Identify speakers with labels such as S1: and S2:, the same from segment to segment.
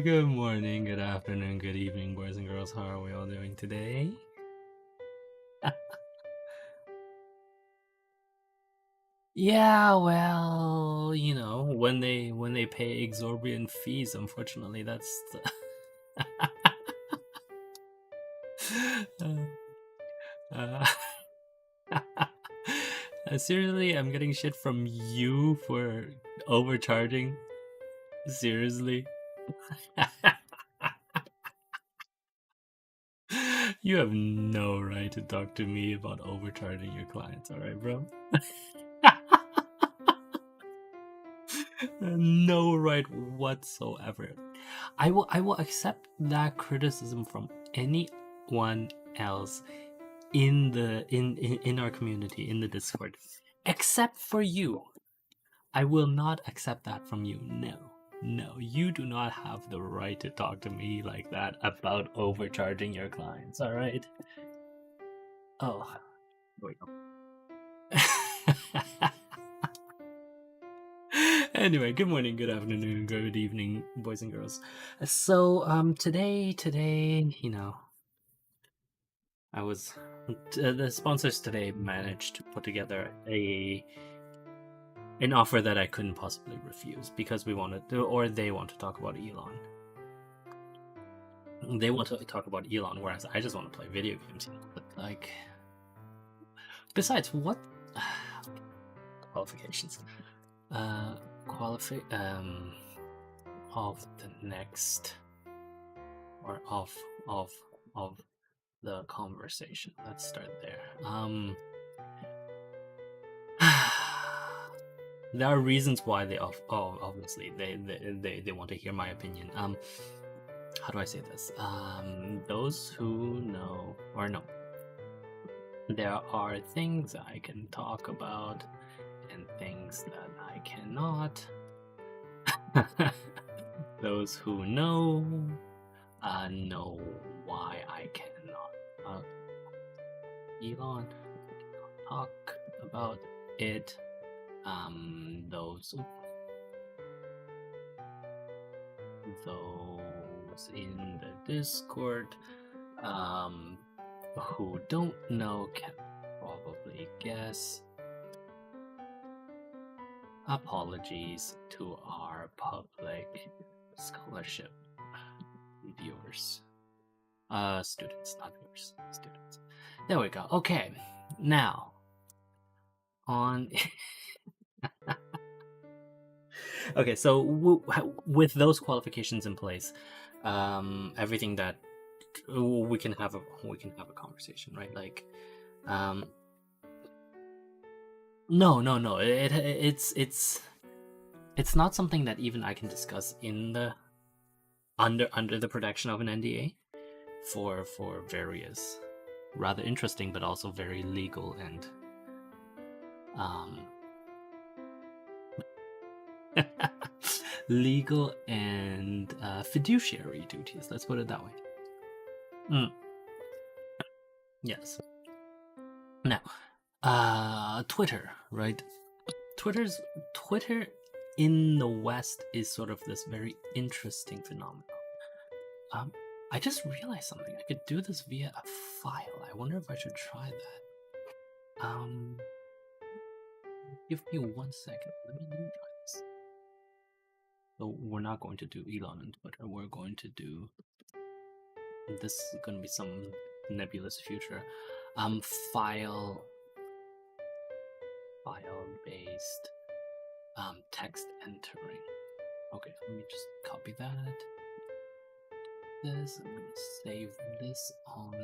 S1: Good morning, good afternoon, good evening, boys and girls. How are we all doing today? Yeah, well, when they pay exorbitant fees, unfortunately, that's uh, seriously, I'm getting shit from you for overcharging. Seriously. You have no right to talk to me about overcharging your clients, alright, bro? No right whatsoever. I will accept that criticism from anyone else in our community in the Discord, except for you. I will not accept that from you. No. No, you do not have the right to talk to me like that about overcharging your clients, all right? Oh, wait. Anyway, good morning, good afternoon, good evening, boys and girls. So, today, I was the sponsors today managed to put together an offer that I couldn't possibly refuse because we wanted to, or they want to talk about Elon. They want to talk about Elon, whereas I just want to play video games. But like, besides, what qualifications? Of the next or of the conversation. Let's start there. There are reasons why they obviously they want to hear my opinion. How do I say this? Those who know or no, there are things I can talk about and things that I cannot. Those who know why I cannot. Elon, talk about it. Those in the Discord who don't know can probably guess. Apologies to our public scholarship viewers. Students, not viewers, students. There we go. Okay, now on. Okay, so with those qualifications in place, everything that we can have a conversation, right? Like, no, it's not something that even I can discuss in the under the protection of an NDA for various rather interesting but also very legal and legal and fiduciary duties. Let's put it that way. Yes. Now, Twitter, right? Twitter in the West is sort of this very interesting phenomenon. I just realized something. I could do this via a file. I wonder if I should try that. Give me 1 second. Let me try this. So we're not going to do Elon on Twitter. We're going to do. This is going to be some nebulous future. File based text entering. Okay, let me just copy that. I'm gonna save this on.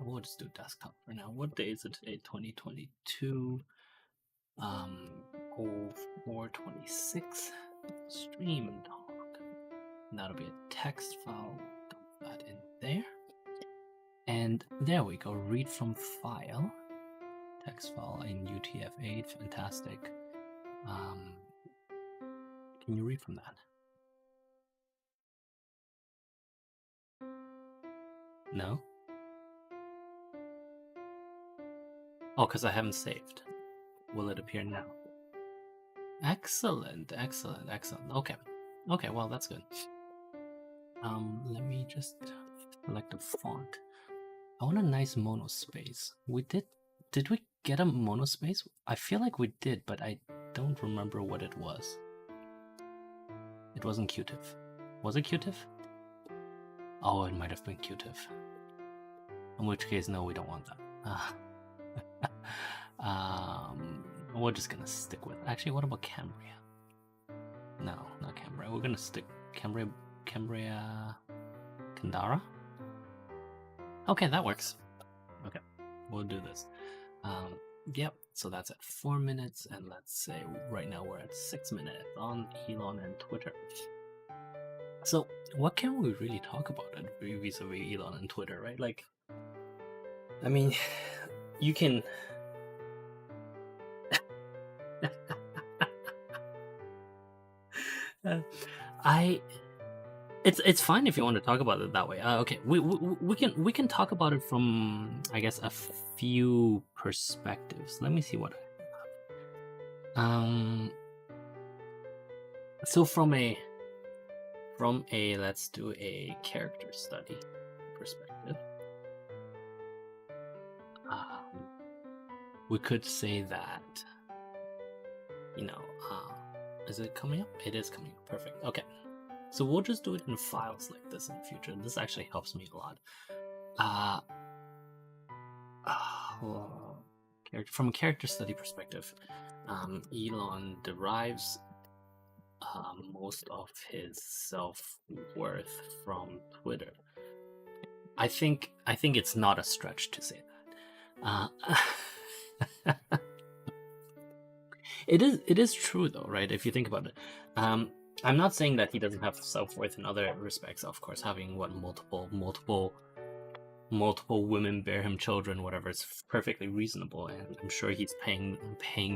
S1: We'll just do desktop for now. What day is it today? 2022. 0426. Stream and talk. And that'll be a text file. Dump that in there. And there we go. Read from file. Text file in UTF-8. Fantastic. Can you read from that? No? Oh, because I haven't saved. Will it appear now? Excellent, excellent, excellent. Okay, okay. Well, that's good. Let me just select a font. I want a nice monospace. We did. Did we get a monospace? I feel like we did, but I don't remember what it was. It wasn't QTIF. Was it QTIF? Oh, it might have been QTIF. In which case, no, we don't want that. We're just gonna stick with. Actually, what about Cambria? No, not Cambria. We're gonna stick Cambria. Kandara? Okay, that works. Okay, we'll do this. Yep, so that's at 4 minutes, and let's say right now we're at 6 minutes on Elon and Twitter. So, what can we really talk about vis-a-vis Elon and Twitter, right? Like, I mean, you can... It's fine if you want to talk about it that way. Okay, we can talk about it from, I guess, a few perspectives. Let me see what I have. So from a let's do a character study perspective. We could say that, you know, is it coming up? It is coming up. Perfect. Okay. So we'll just do it in files like this in the future. This actually helps me a lot. From a character study perspective, Elon derives most of his self-worth from Twitter. I think it's not a stretch to say that. It is true though, right? If you think about it. I'm not saying that he doesn't have self-worth in other respects. Of course, having multiple women bear him children, whatever, is perfectly reasonable, and I'm sure he's paying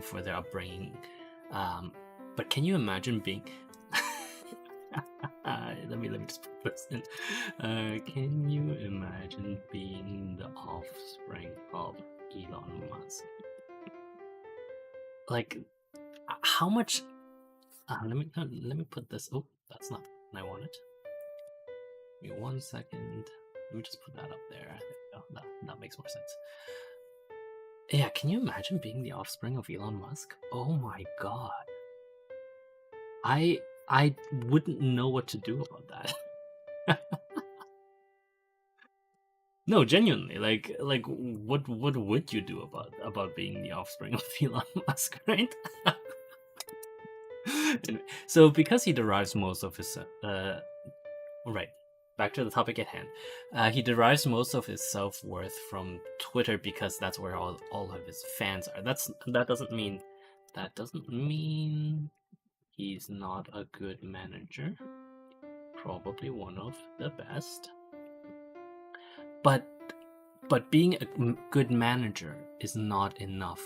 S1: for their upbringing. But can you imagine being? let me just put this in. Can you imagine being the offspring of Elon Musk? Like, how much? Let me put this. Oh, that's not what I wanted. Give me 1 second. Let me just put that up there. I think that makes more sense. Yeah, can you imagine being the offspring of Elon Musk? Oh my god. I wouldn't know what to do about that. No, genuinely, like what would you do about being the offspring of Elon Musk, right? So because he derives most of his right, back to the topic at hand, he derives most of his self-worth from Twitter because that's where all of his fans are. That doesn't mean he's not a good manager. Probably one of the best. But being a good manager is not enough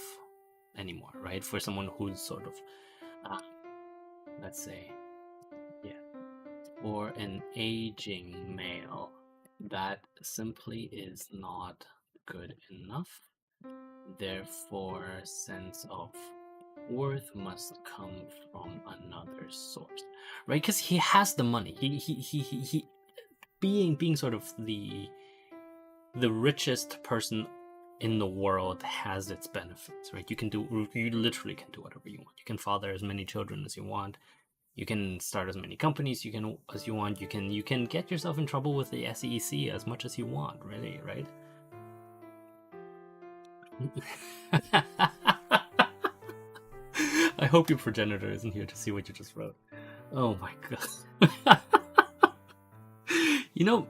S1: anymore, right? For someone who's sort of, let's say, or an aging male, that simply is not good enough. Therefore, sense of worth must come from another source, right? Because he has the money. He being sort of the richest person in the world has its benefits, right? You literally can do whatever you want. You can father as many children as you want. You can start as many companies as you want. You can get yourself in trouble with the SEC as much as you want, really, right? I hope your progenitor isn't here to see what you just wrote. Oh my god. You know,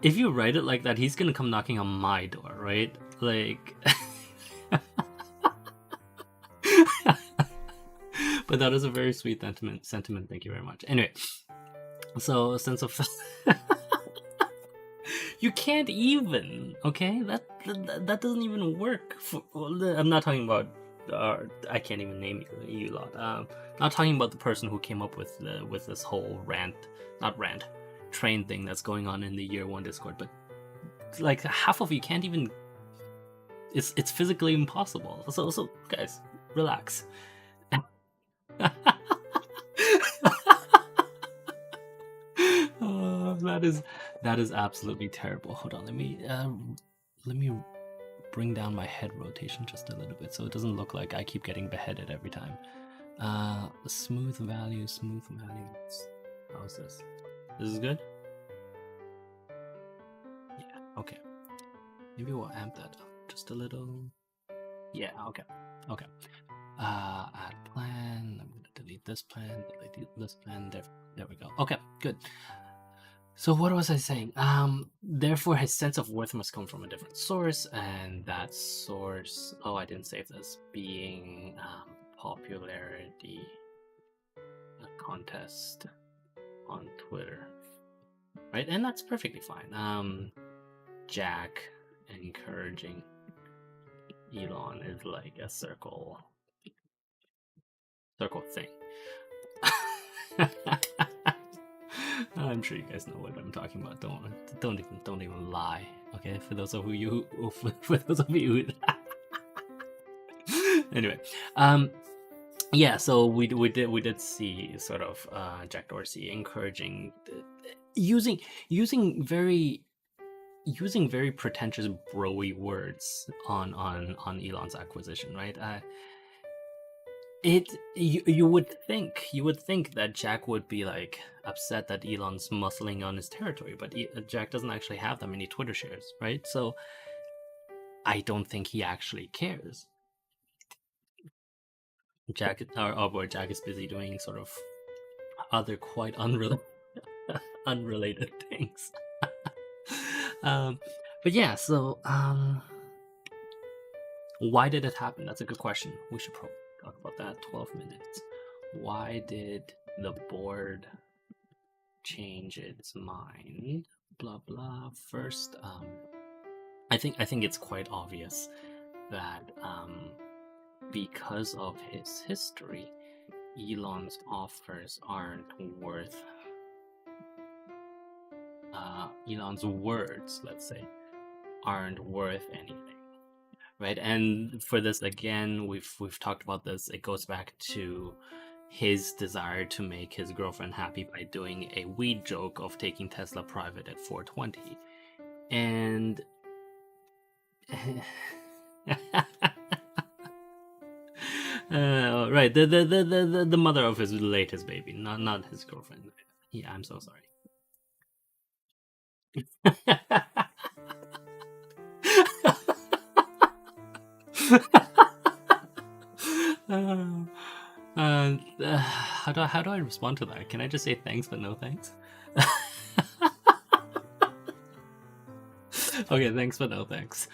S1: if you write it like that, he's gonna come knocking on my door, right? Like... But that is a very sweet sentiment. Thank you very much. Anyway, so a sense of... You can't even, okay? That doesn't even work. I'm not talking about... I can't even name you lot. Not talking about the person who came up with this whole train thing that's going on in the Year One Discord, but like half of you can't even... It's physically impossible. So guys, relax. Oh, that is absolutely terrible. Hold on, let me bring down my head rotation just a little bit so it doesn't look like I keep getting beheaded every time. Smooth values. How's this? This is good? Yeah, okay. Maybe we'll amp that up just a little. Yeah, okay. Okay. Add plan. I'm gonna delete this plan, delete this plan. There we go. Okay, good. So what was I saying? Therefore his sense of worth must come from a different source, and that source, oh, I didn't save this, being popularity contest on Twitter, right? And that's perfectly fine. Jack encouraging Elon is like a circle thing. I'm sure you guys know what I'm talking about. Don't even lie. Okay, for those of you anyway, yeah. So we did see sort of Jack Dorsey encouraging using very pretentious broy words on Elon's acquisition, right? You would think that Jack would be like upset that Elon's muscling on his territory, but Jack doesn't actually have that many Twitter shares, right? So I don't think he actually cares. Jack is busy doing sort of other quite unrelated things. But yeah, so why did it happen? That's a good question. We should probably talk about that. 12 minutes. Why did the board change its mind? Blah blah. First, I think it's quite obvious that because of his history, Elon's offers aren't worth Elon's words, let's say, aren't worth anything. Right, and for this again, we've talked about this. It goes back to his desire to make his girlfriend happy by doing a weed joke of taking Tesla private at 420, and right, the mother of his latest baby, not his girlfriend. Yeah, I'm so sorry. How do I respond to that? Can I just say thanks but no thanks? Okay, thanks but no thanks.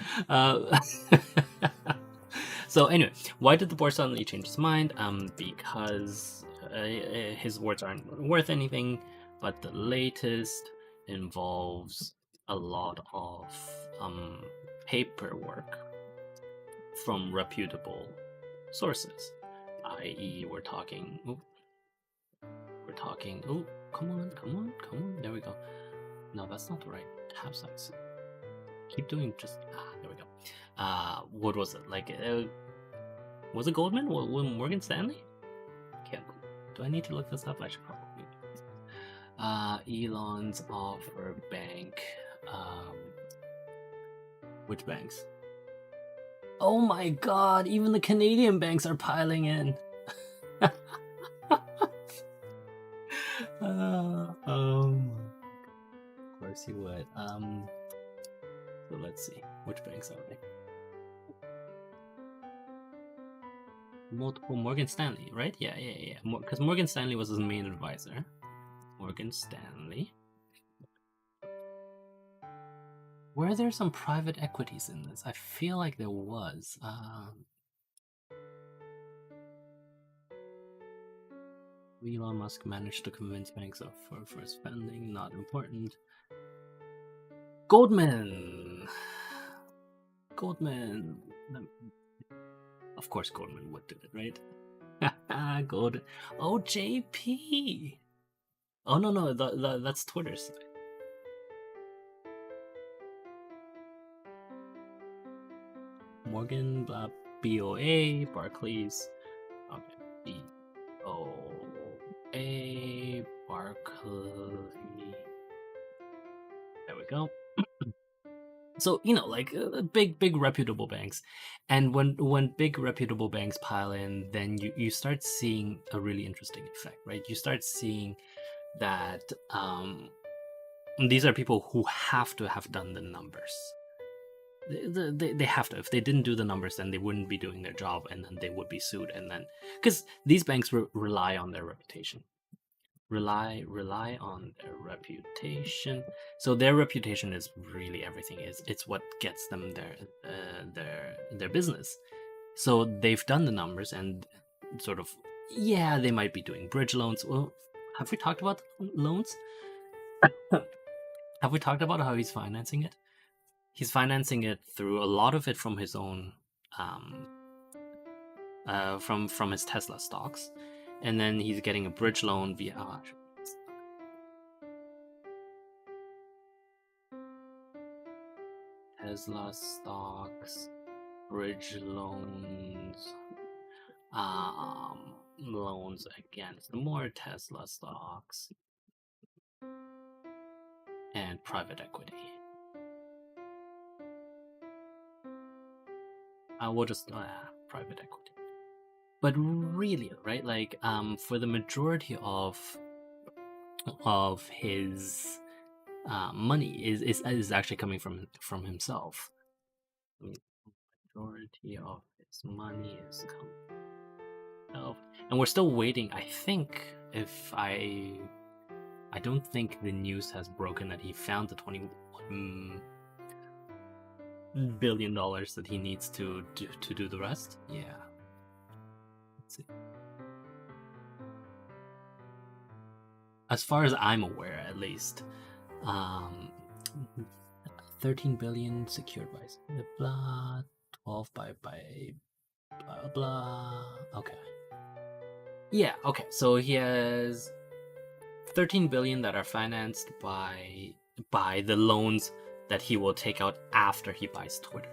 S1: So anyway, why did the board suddenly change its mind? Because his words aren't worth anything, but the latest involves a lot of paperwork from reputable sources, i.e., we're talking. Oh, come on. There we go. No, that's not the right tab size. Keep doing just. There we go. What was it like? Was it Goldman? Morgan Stanley? Can't. Do I need to look this up? I should probably. Elon's offer bank. Which banks? Oh my god, even the Canadian banks are piling in. Of course you would. So let's see. Which banks are they? Multiple Morgan Stanley, right? Yeah. Because Morgan Stanley was his main advisor. Morgan Stanley. Were there some private equities in this? I feel like there was. Elon Musk managed to convince banks for his funding, not important. Goldman! Of course Goldman would do it, right? Gold. Oh, JP! Oh, no, that's Twitter's side. Morgan, blah, BOA, Barclays. Okay, B. Oh, A Barclay. There we go. So like big reputable banks, and when big reputable banks pile in, then you start seeing a really interesting effect, right? You start seeing that these are people who have to have done the numbers. They have to. If they didn't do the numbers, then they wouldn't be doing their job, and then they would be sued. And then because these banks rely on their reputation, rely on their reputation. So their reputation is really everything. It's what gets them their business. So they've done the numbers and sort of, yeah, they might be doing bridge loans. Well, have we talked about loans? Have we talked about how he's financing it? He's financing it through a lot of it from his own, from his Tesla stocks, and then he's getting a bridge loan via Tesla stocks, bridge loans, loans against more Tesla stocks, and private equity. We'll just private equity. But really, right? Like, for the majority of his money is actually coming from himself. I mean, majority of his money is coming from himself, and we're still waiting. I think if I don't think the news has broken that he found the $21 billion that he needs to do the rest. Yeah. Let's see. As far as I'm aware, at least, 13 billion secured by blah, 12 by blah blah. Okay. Yeah. Okay. So he has 13 billion that are financed by the loans that he will take out after he buys Twitter,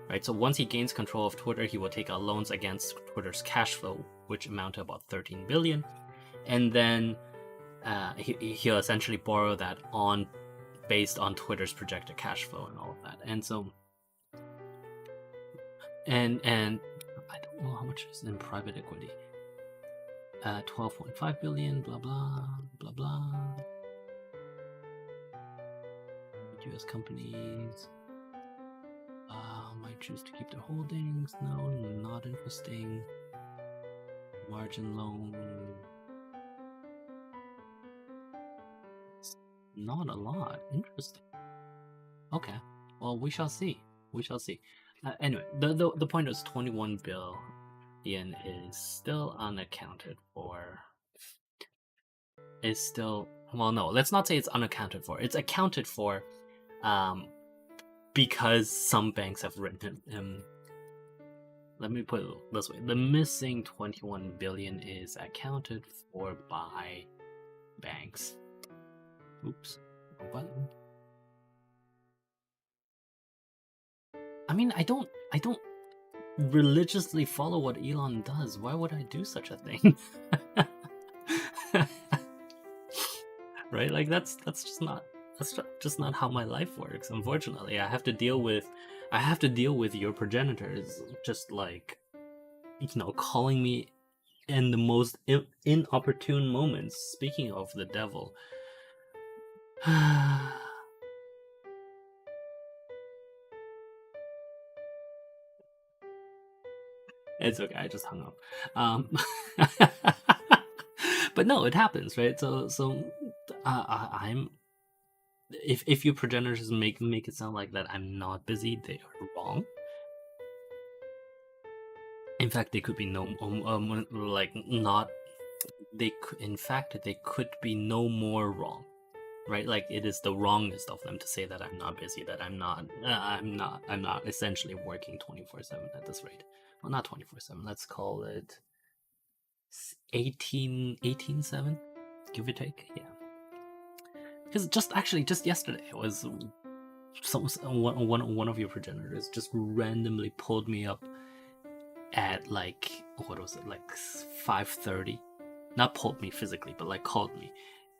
S1: right? So once he gains control of Twitter, he will take out loans against Twitter's cash flow, which amount to about 13 billion, and then he'll essentially borrow that based on Twitter's projected cash flow and all of that. And so, and I don't know how much is in private equity. 12.5 billion, blah blah blah blah. U.S. companies might choose to keep their holdings. No, not interesting. Margin loan. It's not a lot. Interesting. Okay. Well, we shall see. We shall see. Anyway, the point is 21 billion is still unaccounted for. Is still, well, no, let's not say it's unaccounted for. It's accounted for because some banks have written him. Let me put it this way. The missing 21 billion is accounted for by banks. Oops. Button. I mean, I don't religiously follow what Elon does. Why would I do such a thing? Right? Like that's just not how my life works. Unfortunately, I have to deal with your progenitors just like, calling me in the most inopportune moments. Speaking of the devil. It's okay, I just hung up. But no, it happens, right? So I'm, if your progenitors make it sound like that I'm not busy, they are wrong. In fact, they could be not. In fact, they could be no more wrong, right? Like, it is the wrongness of them to say that I'm not busy, that I'm not essentially working 24/7 at this rate. Well, not 24/7. Let's call it 18/7, give or take. Yeah. Because just yesterday was one of your progenitors just randomly pulled me up at like, what was it, like 5:30, not pulled me physically, but like called me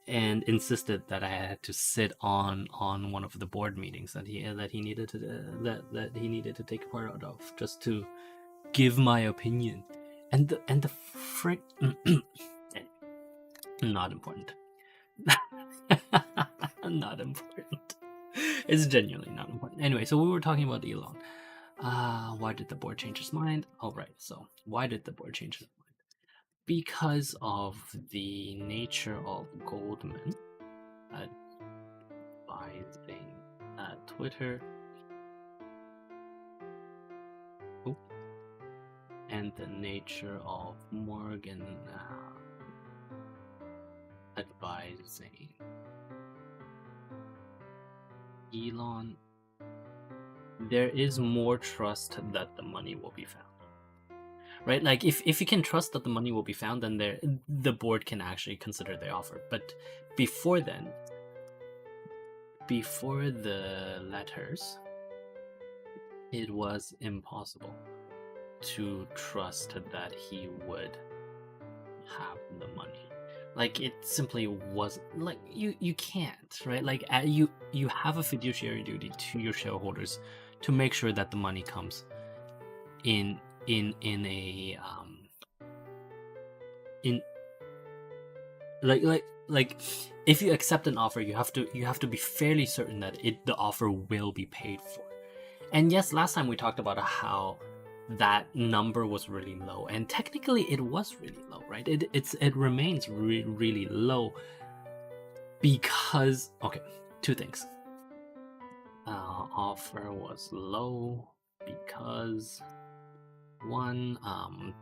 S1: and insisted that I had to sit on one of the board meetings that he needed to that he needed to take part of, just to give my opinion. And the frick not important. Not important. It's genuinely not important. Anyway, so we were talking about Elon. Why did the board change its mind? All right, so why did the board change its mind? Because of the nature of Goldman advising Twitter and the nature of Morgan advising Elon, there is more trust that the money will be found. Right? Like if you can trust that the money will be found, then the board can actually consider the offer. But before then, before the letters, it was impossible to trust that he would have the money. Like it simply was like you can't, right? Like you have a fiduciary duty to your shareholders to make sure that the money comes in a in like if you accept an offer, you have to be fairly certain that the offer will be paid for. And yes, last time we talked about how that number was really low, and technically it was really low, right? It remains really low because, okay, two things. Offer was low because one,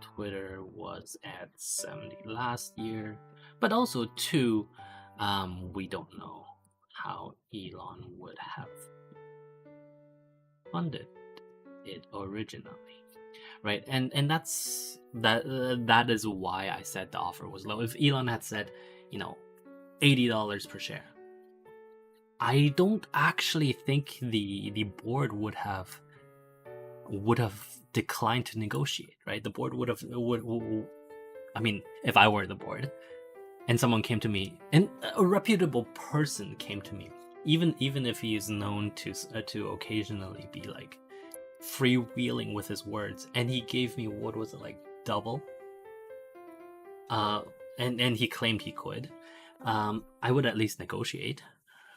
S1: Twitter was at 70 last year, but also two, we don't know how Elon would have funded it originally, right? And that is why I said the offer was low. If Elon had said, $80 per share, I don't actually think the board would have declined to negotiate, right? The board would I mean, if I were the board and someone came to me, and a reputable person came to me, even if he is known to occasionally be like freewheeling with his words, and he gave me, what was it, like double, and he claimed he could, I would at least negotiate,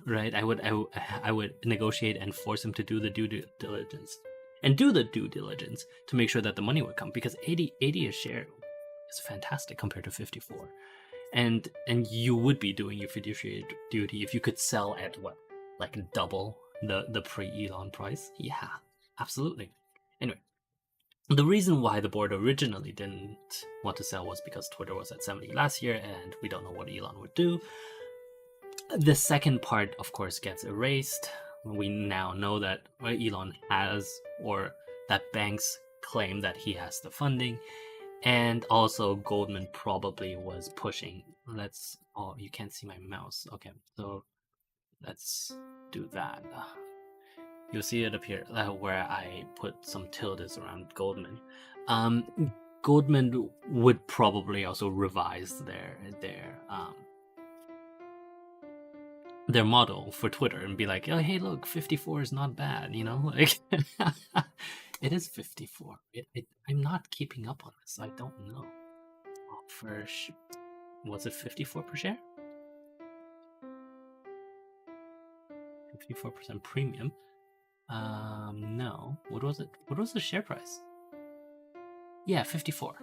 S1: right? I would negotiate and force him to do the due diligence to make sure that the money would come, because 80 a share is fantastic compared to 54, and you would be doing your fiduciary duty if you could sell at what, like double the pre-Elon price. Yeah, absolutely. Anyway, the reason why the board originally didn't want to sell was because Twitter was at 70 last year, and we don't know what Elon would do. The second part, of course, gets erased. We now know that Elon has, or that banks claim that he has the funding, and also Goldman probably was pushing. Oh, you can't see my mouse. Okay, so let's do that. You'll see it appear where I put some tildes around Goldman. Goldman would probably also revise their model for Twitter and be like, oh, hey, look, 54 is not bad, like it is 54. I'm not keeping up on this. I don't know. Was it 54 per share? 54% premium. No. What was it? What was the share price? Yeah, 54.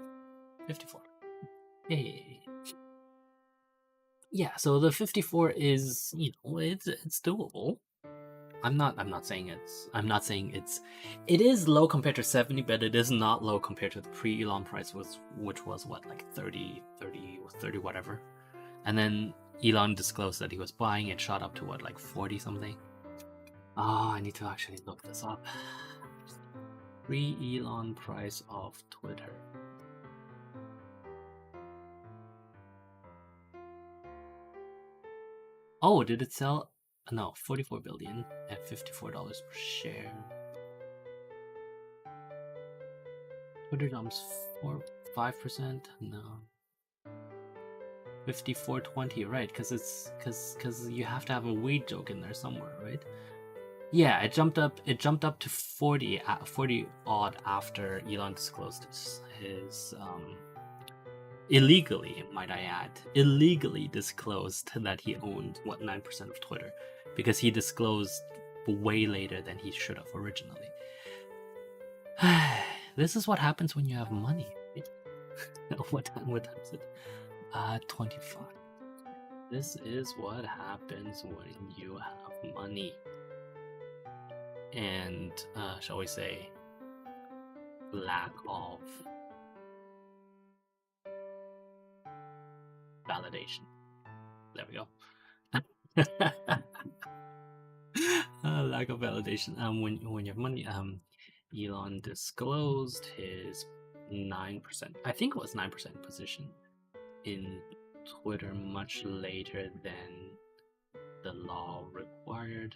S1: 54. Hey. Yeah, so the 54 is, it's doable. I'm not saying it is low compared to 70, but it is not low compared to the pre-Elon price, which was what, like 30 whatever. And then Elon disclosed that he was buying, it shot up to what, like 40 something. I need to actually look this up. Pre-Elon price of Twitter. Oh, did it sell? No, 44 billion at $54 per share. Twitter dumps 5%? No. 54.20, right? Because you have to have a weight joke in there somewhere, right? Yeah, it jumped up. It jumped up to 40 odd after Elon disclosed his illegally, might I add, illegally disclosed that he owned 9% of Twitter, because he disclosed way later than he should have originally. This is what happens when you have money. Right? what time is it? 25. This is what happens when you have money. And shall we say, lack of validation. There we go. Lack of validation. When you have money, Elon disclosed his 9%. I think it was 9% position in Twitter much later than the law required.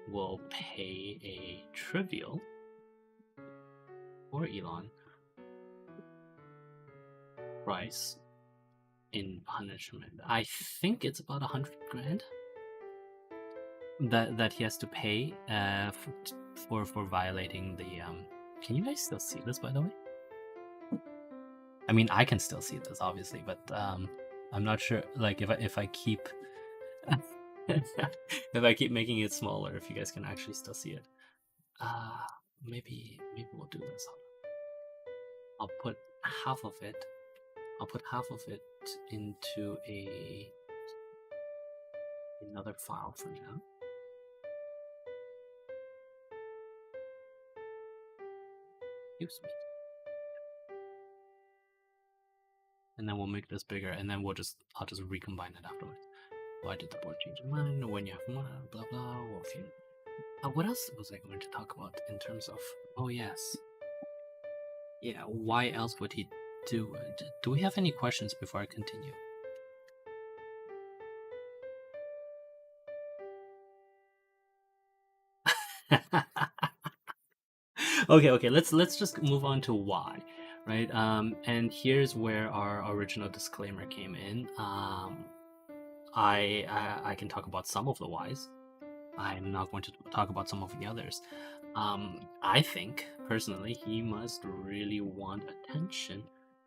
S1: Will pay a trivial for Elon price in punishment. I think it's about 100 grand that he has to pay for violating the Can you guys still see this, by the way? I mean, I can still see this, obviously, but I'm not sure. Like, if I keep if I keep making it smaller, if you guys can actually still see it. Maybe we'll do this. I'll put half of it. I'll put half of it into another file for now. Excuse me. And then we'll make this bigger, and then I'll just recombine it afterwards. Why did the board change their mind? When you have money, blah blah. What else was I going to talk about in terms of? Oh yes. Yeah. Why else would he do it? Do we have any questions before I continue? Okay. Let's just move on to why, right? And here's where our original disclaimer came in. I can talk about some of the whys. I'm not going to talk about some of the others. I think, personally, he must really want attention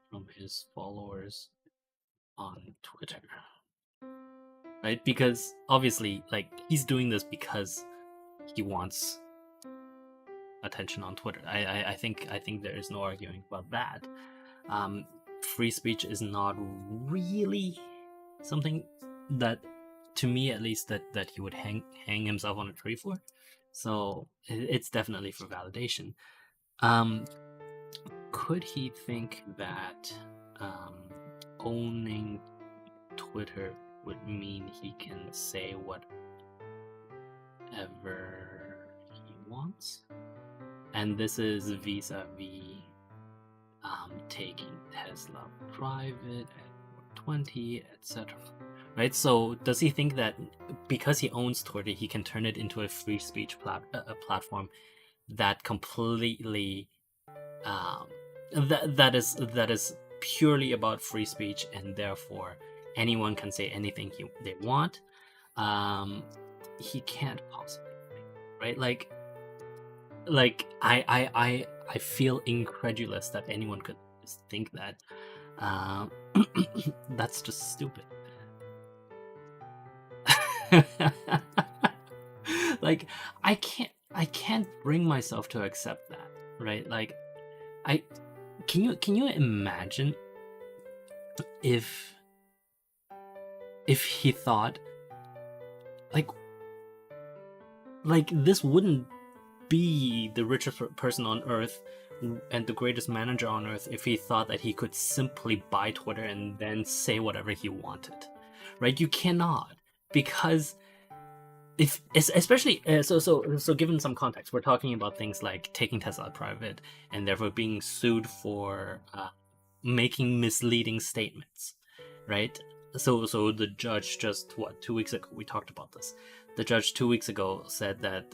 S1: from his followers on Twitter. Right? Because, obviously, like, he's doing this because he wants attention on Twitter. I think there is no arguing about that. Free speech is not really something that, to me at least, that he would hang himself on a tree for. So it's definitely for validation. Could he think that owning Twitter would mean he can say whatever he wants? And this is vis-a-vis taking Tesla private at 20, etc. Right? So does he think that because he owns Twitter, he can turn it into a free speech platform that completely that is purely about free speech, and therefore anyone can say anything they want? He can't possibly, right? Like I feel incredulous that anyone could think that. That's just stupid. Like, I can't bring myself to accept that, right? Like, can you imagine if he thought like this wouldn't be the richest person on earth and the greatest manager on earth if he thought that he could simply buy Twitter and then say whatever he wanted, right? You cannot, because if especially so given some context, we're talking about things like taking Tesla private and therefore being sued for making misleading statements, right? So the judge just 2 weeks ago, we talked about this. The judge 2 weeks ago said that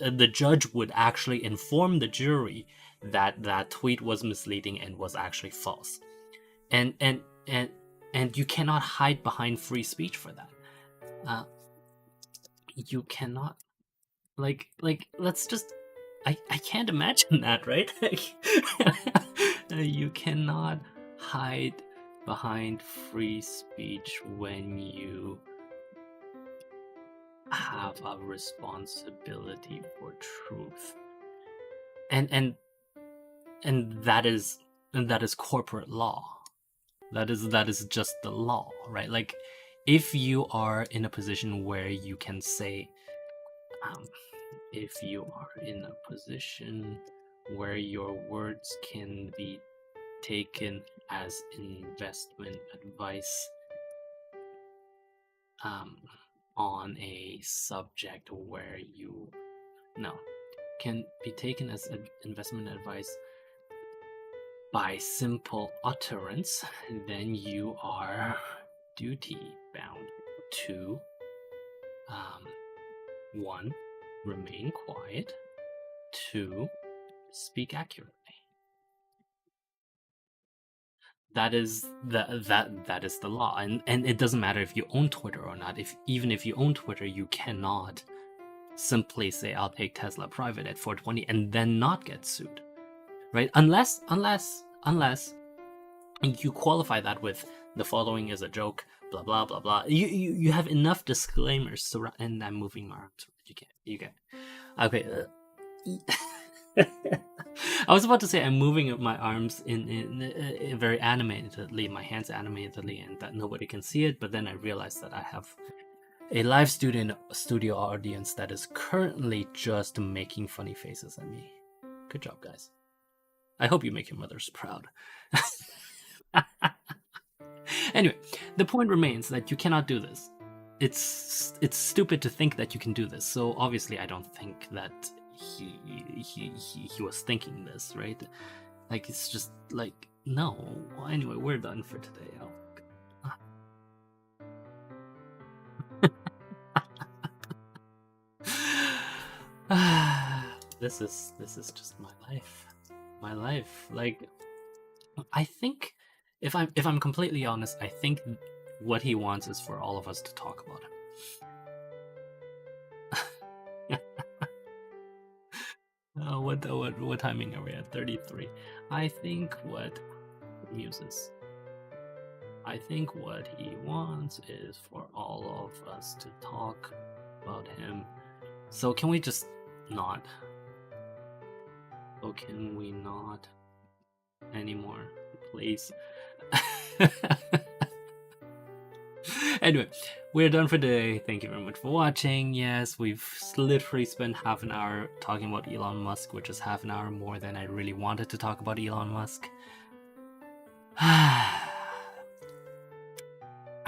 S1: the judge would actually inform the jury that tweet was misleading and was actually false, and and you cannot hide behind free speech for that. You cannot, let's just, I can't imagine that, right? You cannot hide behind free speech when you have a responsibility for truth, and that is corporate law. That is just the law, right? Like, if you are in a position where you can say, if you are in a position where your words can be taken as investment advice, on a subject where you no can be taken as investment advice by simple utterance, then you are duty bound to, 1, remain quiet, 2, speak accurately. That is that is the law, and it doesn't matter if you own Twitter or not. Even if you own Twitter, you cannot simply say, I'll take Tesla private at 420 and then not get sued, right? Unless you qualify that with the following is a joke, blah blah blah blah. You have enough disclaimers and I'm moving my arms. You get okay. I was about to say I'm moving my arms in very animatedly, my hands animatedly, and that nobody can see it. But then I realized that I have a live studio audience that is currently just making funny faces at me. Good job, guys. I hope you make your mothers proud. Anyway, the point remains that you cannot do this. It's stupid to think that you can do this. So obviously, I don't think that he was thinking this, right? Like, it's just like, no. Anyway, we're done for today. This is just my life. Like, I think, if I'm completely honest, I think what he wants is for all of us to talk about him. What timing are we at? 33. I think what Muses. I think what he wants is for all of us to talk about him. So can we just not? Oh, can we not anymore, please? Anyway, we're done for today. Thank you very much for watching. Yes, we've literally spent half an hour talking about Elon Musk, which is half an hour more than I really wanted to talk about Elon Musk. I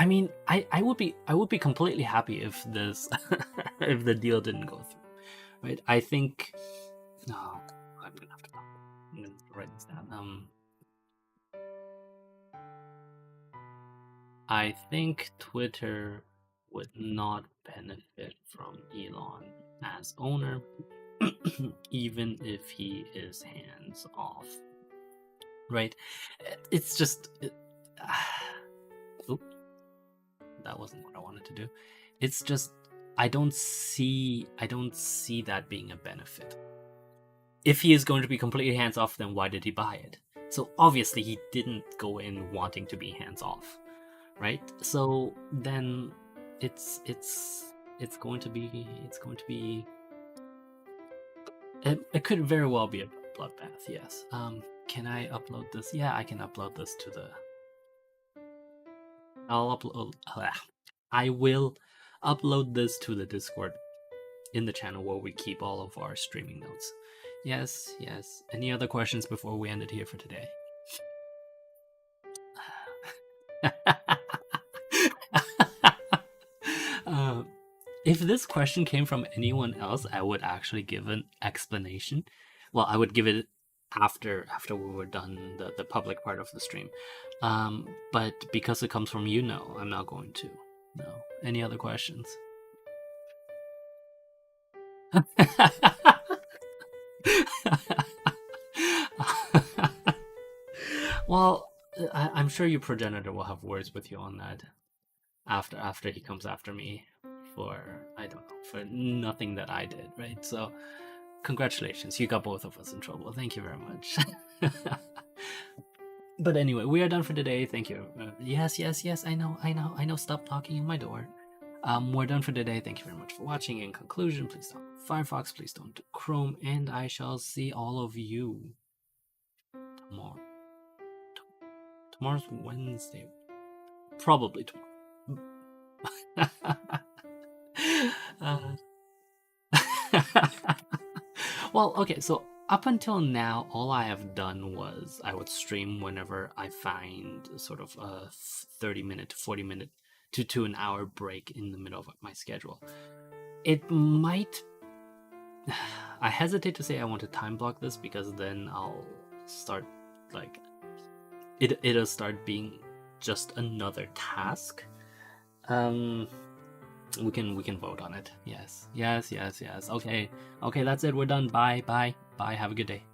S1: mean, I would be completely happy if this if the deal didn't go through, right? I think, no, I'm gonna have to write this down. I think Twitter would not benefit from Elon as owner, even if he is hands off, right? It's just, that wasn't what I wanted to do. It's just, I don't see that being a benefit. If he is going to be completely hands off, then why did he buy it? So obviously he didn't go in wanting to be hands off, right? So then it's going to be it could very well be a bloodbath. Yes. Can I upload this? Yeah, I can upload this to the. I will upload this to the Discord in the channel where we keep all of our streaming notes. Yes. Any other questions before we end it here for today? If this question came from anyone else, I would actually give an explanation. Well, I would give it after we were done the public part of the stream. But because it comes from you, no, I'm not going to. No. Any other questions? Well, I'm sure your progenitor will have words with you on that after he comes after me for, I don't know, for nothing that I did, right? So congratulations, you got both of us in trouble. Thank you very much. But anyway, we are done for today. Thank you. Yes, yes, yes. I know. Stop knocking on my door. We're done for today. Thank you very much for watching. In conclusion, please don't Firefox, please don't Chrome, and I shall see all of you tomorrow. Tomorrow's Wednesday. Probably tomorrow. uh, well, okay, so up until now, all I have done was I would stream whenever I find sort of a 30-minute to 40-minute to an hour break in the middle of my schedule. It might. I hesitate to say I want to time block this because then I'll start like it'll start being just another task. We can vote on it. Yes. Okay, that's it. We're done. Bye. Have a good day.